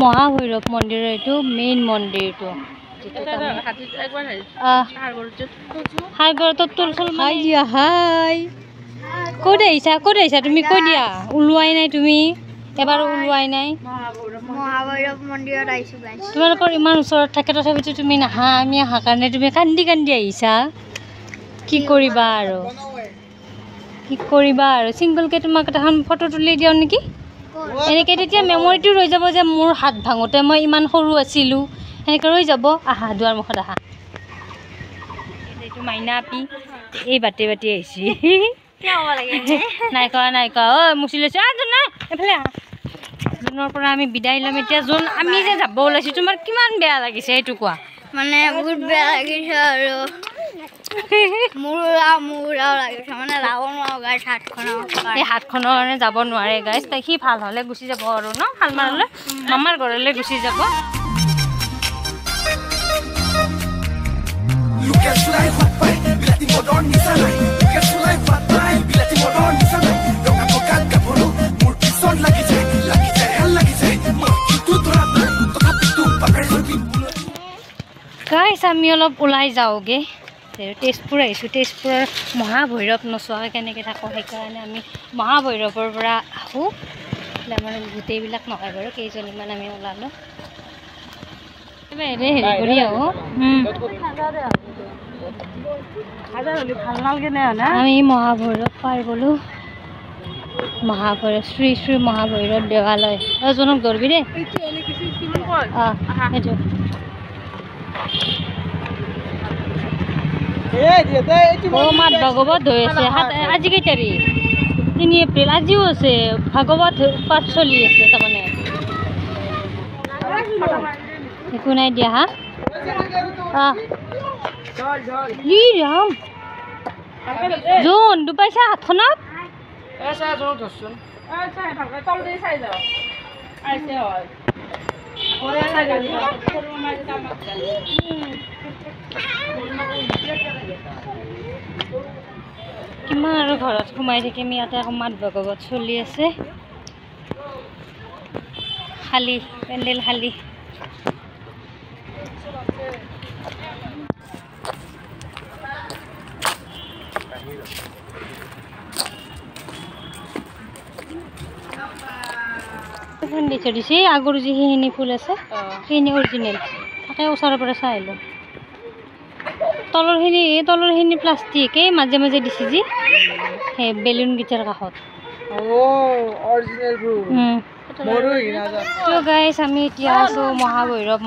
মহাভৈৰৱ মন্দিৰৰ এইটো মেইন মন্দিৰটো ক'ত আহিছা তুমি কৈ দিয়া ওলোৱাই নাই তুমি এবাৰ ওলোৱাই নাই মহাভৈৰৱ মন্দিৰত আহিছো গাইছ তোমালোকৰ ইমান ওচৰত থাকে তথাপিতো তুমি নাহা আমি আহা কাৰণে তুমি কান্দি কান্দি আহিছা কি কৰিবা আৰু চিংগলকে তোমাক এখন ফটো তুলি দিওঁ নেকি এনেকৈ তেতিয়া মেমৰিটো ৰৈ যাব যে মোৰ হাত ভাঙোতে মই ইমান সৰু আছিলোঁ সেনেকৈ ৰৈ যাব আহা দুৱাৰ মুখত আহা এইটো মাইনা আপি এই বাটে বাটে আহিছে নাই কোৱা মুচি লৈছোঁ নাই এইফালে আহা জোনৰ পৰা আমি বিদায় ল'ম এতিয়া জোন আমি যে যাব ওলাইছোঁ তোমাৰ কিমান বেয়া লাগিছে এইটো কোৱা মানে বহুত বেয়া লাগিছে আৰু মোৰ লাগিছে মানে যাব নোৱাৰো গাইছ এই হাতখনৰ কাৰণে যাব নোৱাৰে গাইছ তাই সি ভাল হ'লে গুচি যাব আৰু ন শালমাৰলৈ মামাৰ ঘৰলৈ গুচি যাব গাইছ আমি অলপ ওলাই যাওঁগে তেজপুৰ আহিছোঁ তেজপুৰৰ মহাভৈৰৱ নোচোৱাকৈ কেনেকৈ থাকোঁ সেইকাৰণে আমি মহাভৈৰৱৰ পৰা আহোঁ আমাৰ গোটেইবিলাক নহয় বাৰু কেইজনীমান আমি ওলালোঁ হেৰি কৰি আহোঁ আমি মহাভৈৰৱ পাৰ গ'লোঁ শ্ৰী শ্ৰী মহাভৈৰৱ দেৱালয় জনক ধৰবি দেই সেইটো মাত ভাগৱত হৈ আছে আজি কেই তাৰিখ 3 এপ্ৰিল আজিও আছে ভাগৱত পাঠ চলি আছে তাৰমানে একো নাই দিয়া হা জোন দুপাইছা হাতখনত কিমান আৰু ঘৰত সোমাই থাকিম ইয়াতে আকৌ মাত ভাগৱত চলি আছে খালী পেণ্ডেল খালী দি থৈ দিছে আগৰ যিখিনি ফুল আছে সেইখিনি অৰিজিনেল তাকে ওচৰৰ পৰা চাই আহিলোঁ তলৰখিনি প্লাষ্টিক এই মাজে মাজে দিছে যি সেই বেলুন গীটাৰ কাষত গাইছ আমি এতিয়া আছোঁ মহাভৈৰৱ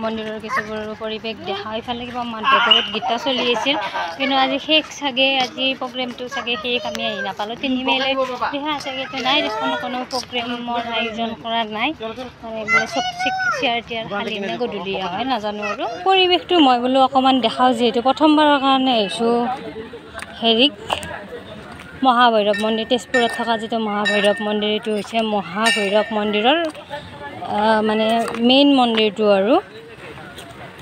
মন্দিৰৰ কিছুবোৰ পৰিৱেশ দেখা ইফালে কিবা মাত ভাগৱত গীতা চলি আছিল কিন্তু আজি শেষ চাগে আজি প্ৰগ্ৰেমটো চাগে শেষ আমি আহি নাপালোঁ 3 মে'লৈ দেখা চাগেতো নাই দেখোন কোনো প্ৰগ্ৰেমৰ আয়োজন কৰা নাই মানে চব চেয়াৰ টিয়াৰ খালী নে গধূলি হয় নাজানো আৰু পৰিৱেশটো মই বোলো অকণমান দেখাওঁ যিহেতু প্ৰথমবাৰৰ কাৰণে আহিছোঁ হেৰিক মহাভৈৰৱ মন্দিৰ তেজপুৰত থকা যিটো মহাভৈৰৱ মন্দিৰ এইটো হৈছে মহাভৈৰৱ মন্দিৰৰ মানে মেইন মন্দিৰটো আৰু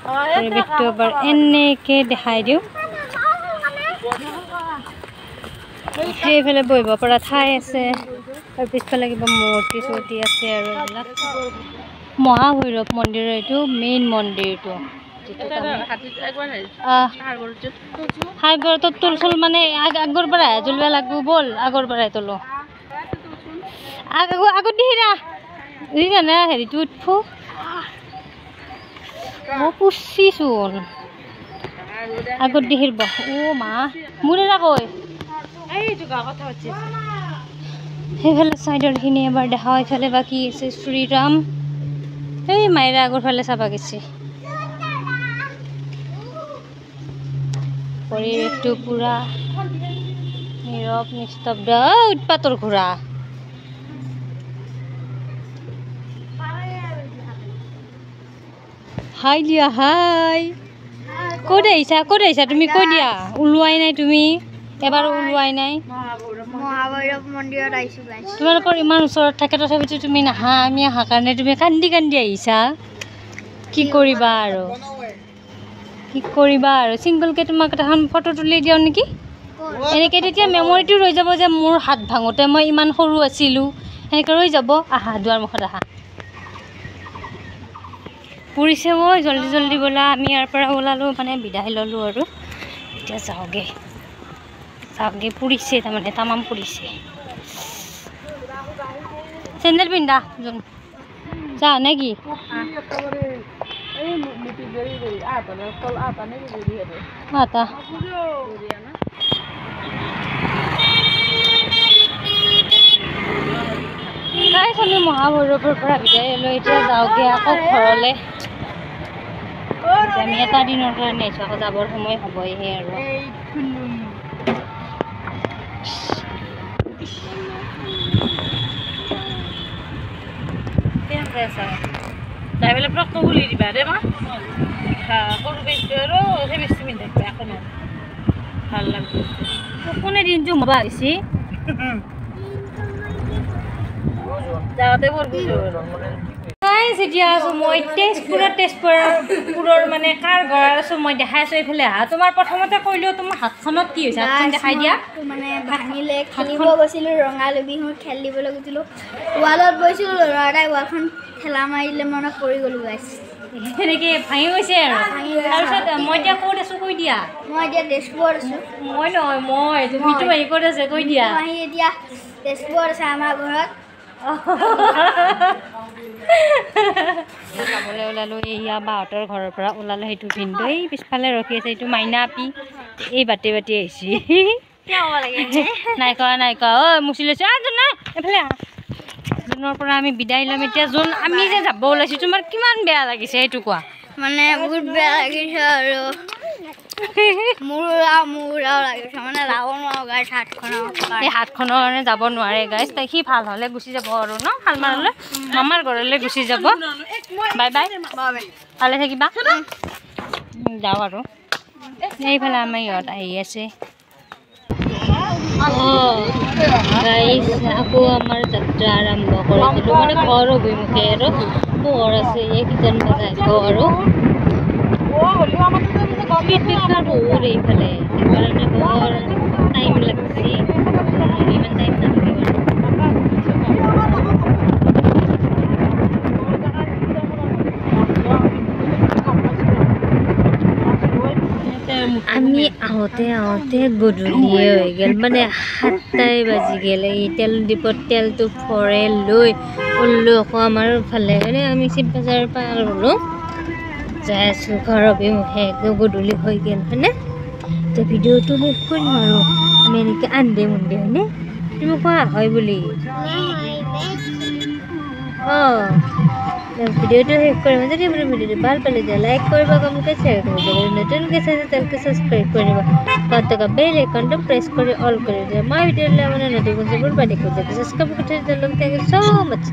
পৰিৱেশটো এবাৰ এনেকৈ দেখাই দিওঁ সেইফালে বহিব পৰা ঠাই আছে আৰু পিছফালে কিবা মূৰ্তি চূৰ্তি আছে আৰু এইবিলাক মহাভৈৰৱ মন্দিৰৰ এইটো মেইন মন্দিৰটো তোল মানে আগৰ পৰাই জ্বলিব লাগিব বল আগৰ পৰাই তোলো আগত দিহিৰা জানে হেৰিটো উঠো মই পুচিচোন আগত দিহিৰব মা মোৰ কৈ সেইফালে চাইডৰখিনি এবাৰ দেখা এইফালে বাকী আছে শ্ৰীৰাম এই মায়েৰা আগৰ ফালে চাবা গেছে পৰিৱেশটো পুৰা নীৰৱ নিস্তব্ধ উৎপাতৰ ঘোঁৰা হাই দিয়া হাই ক'ত আহিছা তুমি কৈ দিয়া ওলোৱাই নাই তুমি এবাৰ ওলোৱাই নাই মহাভৈৰৱ মন্দিৰত আহিছো গাইছ তোমালোকৰ ইমান ওচৰত থাকে তথাপিতো তুমি নাহা আমি আহা কাৰণে তুমি কান্দি কান্দি আহিছা কি কৰিবা আৰু চিংগলকে তোমাক এখন ফটো তুলি দিওঁ নেকি এনেকৈ তেতিয়া মেমৰিটো ৰৈ যাব যে মোৰ হাত ভাঙোতে মই ইমান সৰু আছিলোঁ সেই কৰি যাব আহা দুৱাৰ মুখত আহা পুৰিছে ঐ জল্দি জল্দি ব'লা আমি ইয়াৰ পৰা ওলালোঁ মানে বিদায় ল'লোঁ আৰু এতিয়া যাওঁগে পুৰিছে তাৰমানে তামাম পুৰিছে চেণ্ডেল পিন্ধা যা নে কি আটা গাইছ আমি মহাভৈৰৱৰ পৰা বিদায় লৈ এতিয়া যাওঁগে আকৌ ঘৰলৈ আমি এটা দিনৰ কাৰণে আহিছোঁ আকৌ যাবৰ সময় হ'বহে আৰু যাই পেলাই প্ৰক্ত বুলি দিবা দে মা সৰু বেছি আৰু সেই বেছি পিন্ধি থাকিবা একো নহয় ভাল লাগবে কোনে দিনটো মবা হৈছে যাওঁতে বৰ এতিয়া আছোঁ মই তেজপুৰৰ মানে কাৰ ঘৰত আছোঁ মই দেখাই আছোঁ এইফালে আহা তোমাৰ প্ৰথমতে কৈলোঁ তোমাৰ হাতখনত কি হৈছে হাতখন দেখাই দিয়া মানে ভাঙিলে খেলিব গৈছিলোঁ ৰঙালী বিহুত খেল দিবলৈ গৈছিলোঁ ৱালত গৈছিলোঁ ল'ৰা এটাই ৱালখন ঠেলা মাৰিলে মানে পৰি গ'লোঁ গাইছ সেনেকৈ ভাঙি গৈছে আৰু তাৰপিছত মই এতিয়া ক'ত আছোঁ কৈ দিয়া মই এতিয়া তেজপুৰত আছোঁ মই নহয় মই তুমিতো আহি ক'ত আছে কৈ দিয়া আহি এতিয়া তেজপুৰত আছে আমাৰ ঘৰত যাবলৈ ওলালোঁ এয়া বাহঁতৰ ঘৰৰ পৰা ওলালোঁ সেইটো ভিনটো এই পিছফালে ৰখি আছে এইটো মাইনা আপি এই বাটি আহিছে নাই কোৱা ঐ মুচি লৈছোঁ নাই এইফালে জোনৰ পৰা আমি বিদায় ল'ম এতিয়া জোন আমি যে যাব ওলাইছোঁ তোমাৰ কিমান বেয়া লাগিছে সেইটো কোৱা মানে বহুত বেয়া লাগিছে আৰু মোৰ লাগিছে মানে যাব নোৱাৰো গাইছ এই হাতখনৰ কাৰণে যাব নোৱাৰে গাইছ তাই সি ভাল হ'লে গুচি যাব আৰু ন শালমাৰলৈ মামাৰ ঘৰলৈ গুচি যাব বাই বাই ভালে থাকিবা যাওঁ আৰু এইফালে আমাৰ ইহঁত আহি আছে গাইছ আকৌ আমাৰ যাত্ৰা আৰম্ভ কৰিছিলোঁ মানে ঘৰ অভিমুখে আৰু ঘৰ আছে এই কিজন বজাই আৰু বহুত এইফালে সেইকাৰণে বৰ টাইম লাগছে ইমান টাইম নালাগে আমি আহোঁতে গধূলিয়ে হৈ গ'ল মানে 7টাই বাজি গ'ল এই তেল ডিপত তেলটো ভৰাই লৈ ওলো আকৌ আমাৰ ফালে মানে আমি শিৱ বজাৰৰ পৰা হ'লোঁ যাই আছোঁ ঘৰৰ অভিমুখে একদম গধূলি হৈ গ'ল হয়নে তো ভিডিঅ'টো শেষ কৰিম আৰু আমি এনেকৈ আন্ধে মুন্ধে হয়নে তুমি কোৱা হয় বুলি ভিডিঅ'টো শেষ কৰিম যদি আপোনাৰ ভিডিঅ'টো ভাল পালে যে লাইক কৰিব কমকৈ শ্বেয়াৰ কৰিব নতুনকৈ চাইছে তেওঁলোকে ছাবস্ক্ৰাইব কৰিব থকা বেল আইকনটো প্ৰেছ কৰি অল কৰি দিয়ে মই ভিডিঅ'লৈ মানে নতুন বস্তুবোৰ পাই দেখোঁ যাতে ছাবস্ক্ৰাইব কৰি তেওঁলোকে থেংক ইউ ছ' মাছ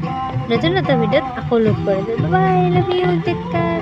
নতুন এটা ভিডিঅ'ত আকৌ লগ কৰি দিওঁ bye love you take care